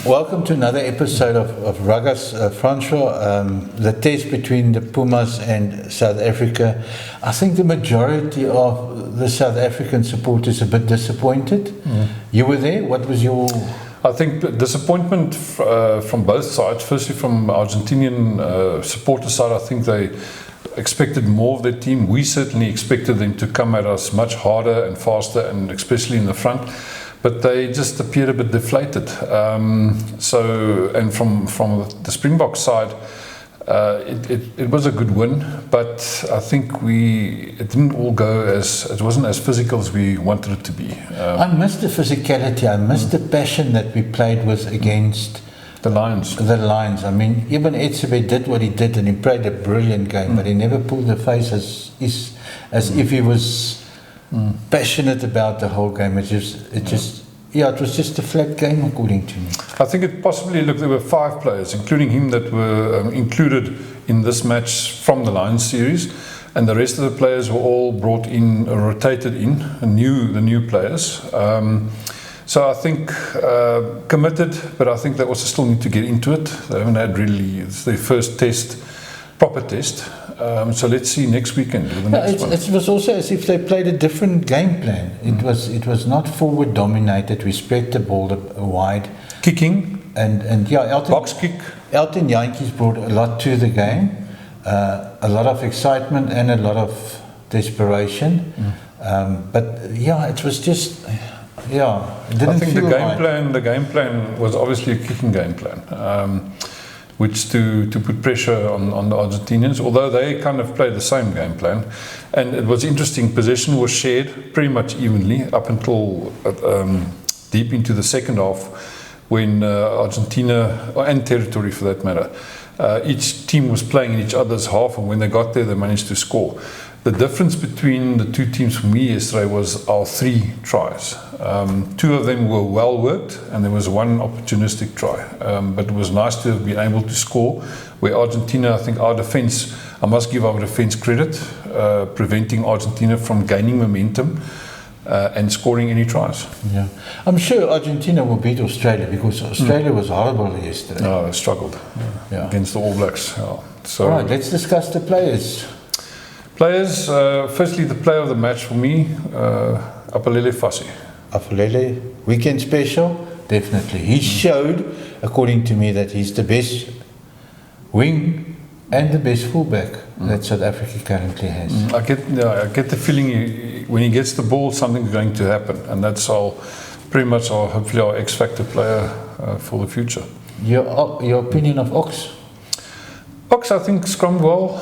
Welcome to another episode of Ragas Francois, the test between the Pumas and South Africa. I think the majority of the South African supporters are a bit disappointed. You were there. What was your... I think disappointment from both sides. Firstly, from Argentinian supporter side, I think they expected more of their team. We certainly expected them to come at us much harder and faster, and especially in the front. But they just appeared a bit deflated. And from the Springboks side, it was a good win, but I think it didn't all go it wasn't as physical as we wanted it to be. I missed the physicality. I missed the passion that we played with against the Lions. I mean, even Etzebeth did what he did, and he played a brilliant game, but he never pulled the face as if he was passionate about the whole game. It was just a flat game, according to me. I think there were 5 players, including him, that were included in this match from the Lions series, and the rest of the players were all brought in, rotated in, the new players. So I think committed, but I think they also still need to get into it. They haven't had it's their first proper test. So let's see next weekend. It was also as if they played a different game plan. It was not forward dominated. We spread the ball wide, kicking and box kick. Elton Jantjies brought a lot to the game, a lot of excitement and a lot of desperation. But it was just. It didn't I think feel the game plan was obviously a kicking game plan, which to put pressure on the Argentinians, although they kind of played the same game plan. And it was interesting, possession was shared pretty much evenly up until deep into the second half, when Argentina, and territory for that matter, each team was playing in each other's half, and when they got there they managed to score. The difference between the two teams for me yesterday was our 3 tries. 2 of them were well worked, and there was 1 opportunistic try. But it was nice to have been able to score. Where Argentina, I think I must give our defense credit, preventing Argentina from gaining momentum and scoring any tries. Yeah, I'm sure Argentina will beat Australia, because Australia was horrible yesterday. No, they struggled against the All Blacks. So, all right, let's discuss the players. Players, firstly, the player of the match for me, Apalele Fassi. Apalele, weekend special, definitely. He showed, according to me, that he's the best wing and the best fullback that South Africa currently has. I get the feeling when he gets the ball, something's going to happen, and that's hopefully our X Factor player for the future. Your opinion of Ox? Ox, I think, scrummed well.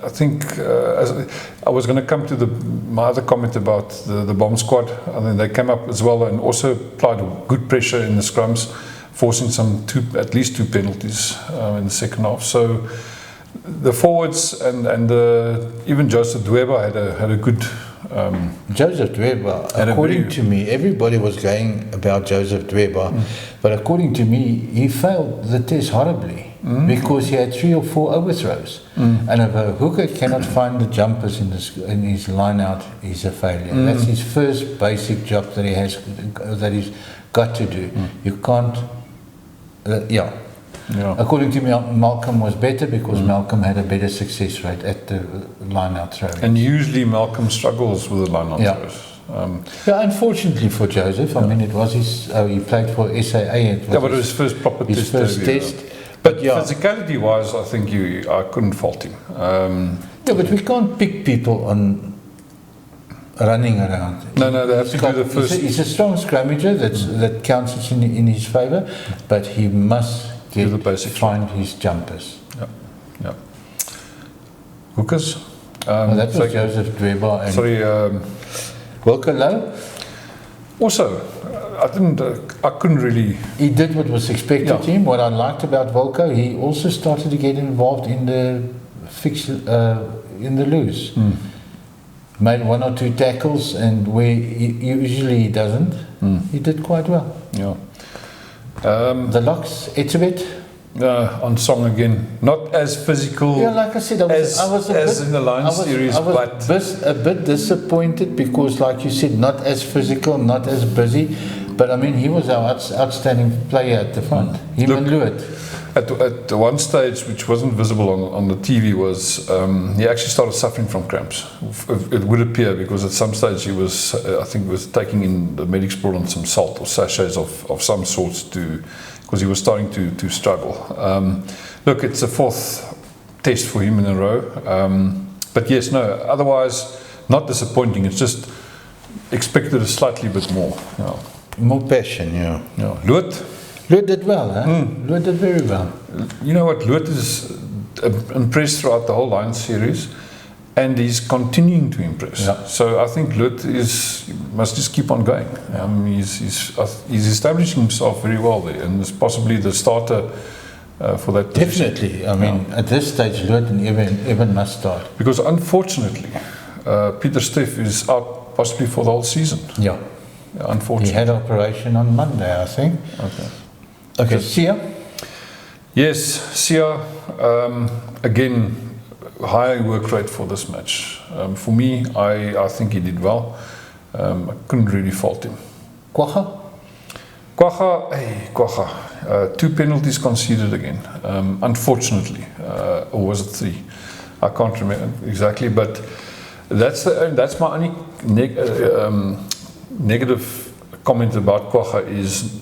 I think I was going to come to my other comment about the bomb squad. I think they came up as well and also applied good pressure in the scrums, forcing at least 2 penalties in the second half. So the forwards and even Joseph Dweba had a good. Joseph Dweba, according to me, everybody was going about Joseph Dweba, but according to me, he failed the test horribly. Because he had 3 or 4 overthrows, and if a hooker cannot find the jumpers in his line out, he's a failure. That's his first basic job that he's got to do. You can't. According to me, Malcolm was better because Malcolm had a better success rate at the line out throw. And usually Malcolm struggles with the line out throws. Unfortunately for Joseph, I mean, it was he played for SAA. But it was his first proper test. But physicality-wise, I think I couldn't fault him. But we can't pick people on running around. No, they have to do the first. He's a strong scrummager that counts in his favour, but he must find his jumpers. Yeah. Hookers. That was Joseph Dweba and Wilco Louw. Also, I couldn't really. He did what was expected of him. What I liked about Wilco, he also started to get involved in the loose. Made 1 or 2 tackles, and where usually he doesn't, he did quite well. Yeah. The locks, Etzebeth. On song again, not as physical. Yeah, like I said, I was in the Lions series, but a bit disappointed because, like you said, not as physical, not as busy. But I mean, he was our outstanding player at the front. Him and Lewitt. At one stage, which wasn't visible on the TV, was he actually started suffering from cramps. It would appear, because at some stage he was, I think, was taking in, the medics brought on some salt or sachets of some sorts because he was starting to struggle. Look, it's a 4th test for him in a row. But yes, no, otherwise not disappointing. It's just expected a slightly bit more. Yeah. More passion, yeah. Lewitt did well, huh? Lewitt did very well. You know what, Lewitt is impressed throughout the whole Lions series, and he's continuing to impress. Yeah. So I think Lewitt must just keep on going. He's establishing himself very well there, and is possibly the starter for that position. Definitely. I mean, at this stage, Lewitt and Evan must start. Because unfortunately, Peter Steff is out possibly for the whole season. Yeah. Unfortunately. He had operation on Monday, I think. Okay, Sia? Yes, Sia, again, high work rate for this match. For me, I think he did well. I couldn't really fault him. Kwagga? Kwagga, 2 penalties conceded again, unfortunately. Or was it 3? I can't remember exactly, but that's my only negative comment about Kwagga is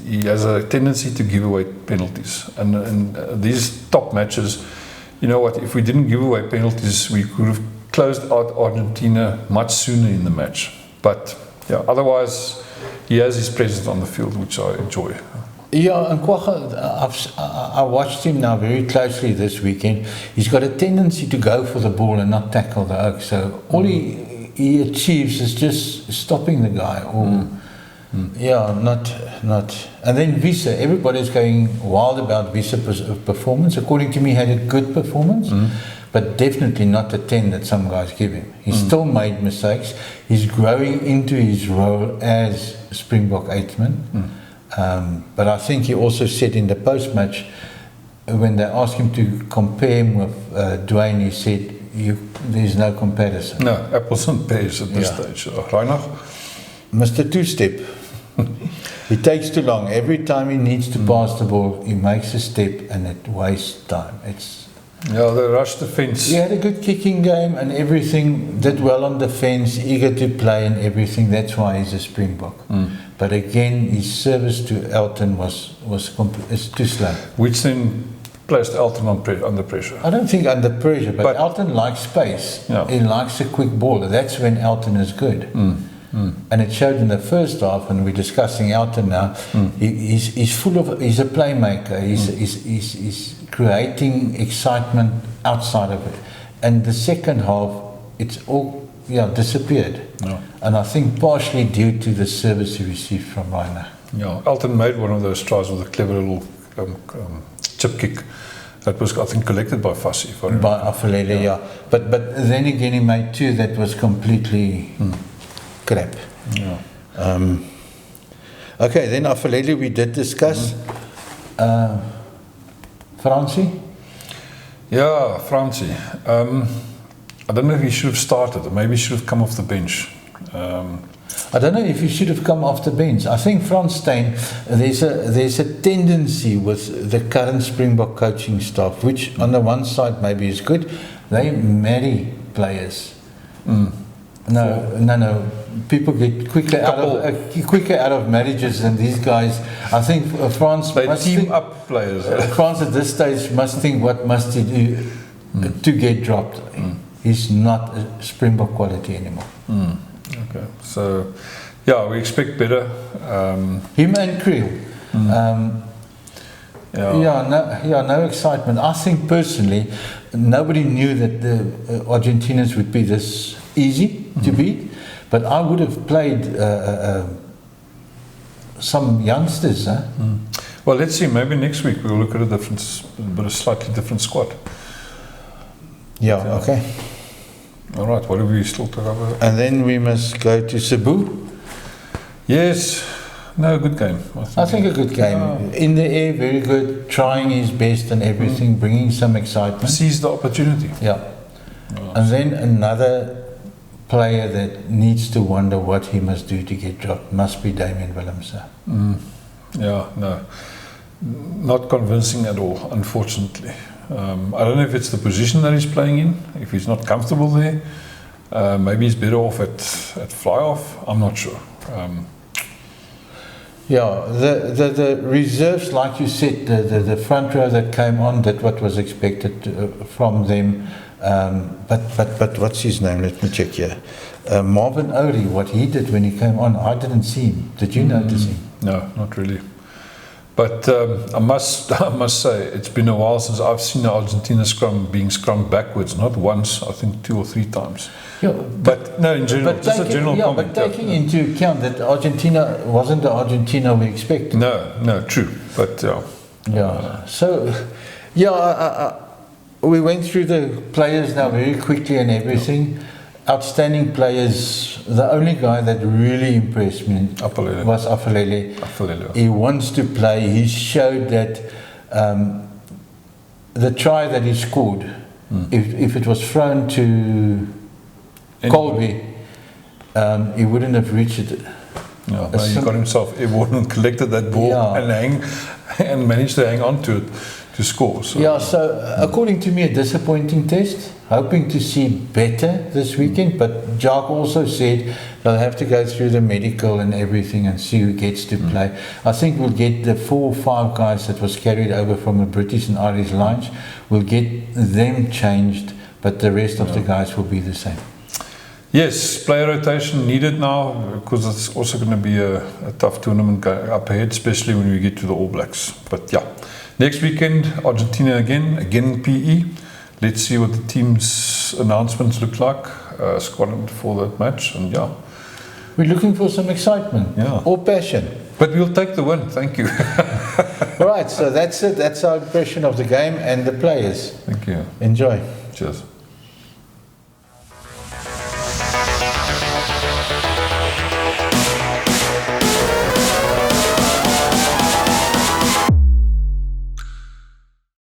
he has a tendency to give away penalties, and these top matches, you know what, if we didn't give away penalties, we could have closed out Argentina much sooner in the match. But yeah, otherwise he has his presence on the field, which I enjoy. Yeah, and Kwagga, I watched him now very closely this weekend. He's got a tendency to go for the ball and not tackle the oak, so all he achieves is just stopping the guy, or yeah, not. And then Visa, everybody's going wild about Visa's performance. According to me, he had a good performance, but definitely not the 10 that some guys give him. He still made mistakes. He's growing into his role as Springbok eighthman. But I think he also said in the post-match, when they asked him to compare him with Dwayne, he said, there's no comparison. No, apples and pears at this stage. Reinach? Mr. Two-Step. He takes too long. Every time he needs to pass the ball, he makes a step and it wastes time. The rush defence. He had a good kicking game and everything, did well on defence, eager to play and everything. That's why he's a Springbok. But again, his service to Elton was too slow. Which then placed Elton under pressure. I don't think under pressure, but Elton likes space. Yeah. He likes a quick ball. That's when Elton is good. And it showed in the first half, and we're discussing Elton now. He's a playmaker. He's creating excitement outside of it. And the second half, it's all disappeared. Yeah. And I think partially due to the service he received from Reiner. Yeah, Elton made one of those tries with a clever little chip kick that was, I think, collected by Fassi. By Affelele, yeah. But then again, he made 2 that was completely crap. Yeah. Okay, then Affelele we did discuss. Francie? Yeah, Francie. I don't know if he should have started, or maybe he should have come off the bench. I don't know if he should have come off the bench. I think Frans Steyn, there's a tendency with the current Springbok coaching staff, which on the one side maybe is good, they marry players. No. People get quicker out of marriages than these guys. I think France must team up players. France at this stage must think, what must he do to get dropped? He's not a Springbok quality anymore. Okay, so yeah, we expect better. Him and Creel. No excitement. I think personally, nobody knew that the Argentinians would be this easy to beat, but I would have played some youngsters. Well, let's see. Maybe next week we'll look at a slightly different squad. Yeah. Okay. All right. What do we still talk about? And then we must go to Cebu. Yes. No, good game. I think a good game. In the air, very good. Trying his best and everything, bringing some excitement. Seize the opportunity. Yeah. And then another player that needs to wonder what he must do to get dropped must be Damian Willemse. Yeah, no. Not convincing at all, unfortunately. I don't know if it's the position that he's playing in, if he's not comfortable there. Maybe he's better off at fly-off. I'm not sure. Yeah, the reserves, like you said, the front row that came on did what was expected from them. But what's his name? Let me check here. Marvin Orie, what he did when he came on, I didn't see him. Did you notice him? No, not really. But I must say, it's been a while since I've seen the Argentina scrum being scrummed backwards. Not once, I think 2 or 3 times. Yeah, but no, in general, just a general comment. But taking into account that Argentina wasn't the Argentina we expected. No, true. But yeah. So, yeah, we went through the players now very quickly and everything. Outstanding players. The only guy that really impressed me was Afalele. He wants to play. He showed that the try that he scored, if it was thrown to Colby, he wouldn't have reached it. Yeah, he got himself airborne and collected that ball and managed to hang on to it to score. So. Yeah, so according to me, a disappointing test. Hoping to see better this weekend, but Jacques also said they'll have to go through the medical and everything and see who gets to play. I think we'll get the 4 or 5 guys that was carried over from the British and Irish lines. We'll get them changed, but the rest of the guys will be the same. Yes, player rotation needed now because it's also going to be a tough tournament up ahead, especially when we get to the All Blacks. But yeah, next weekend, Argentina again PE. Let's see what the team's announcements look like, squad for that match, and yeah. We're looking for some excitement or passion. But we'll take the win, thank you. Right, so that's it. That's our impression of the game and the players. Thank you. Enjoy. Cheers.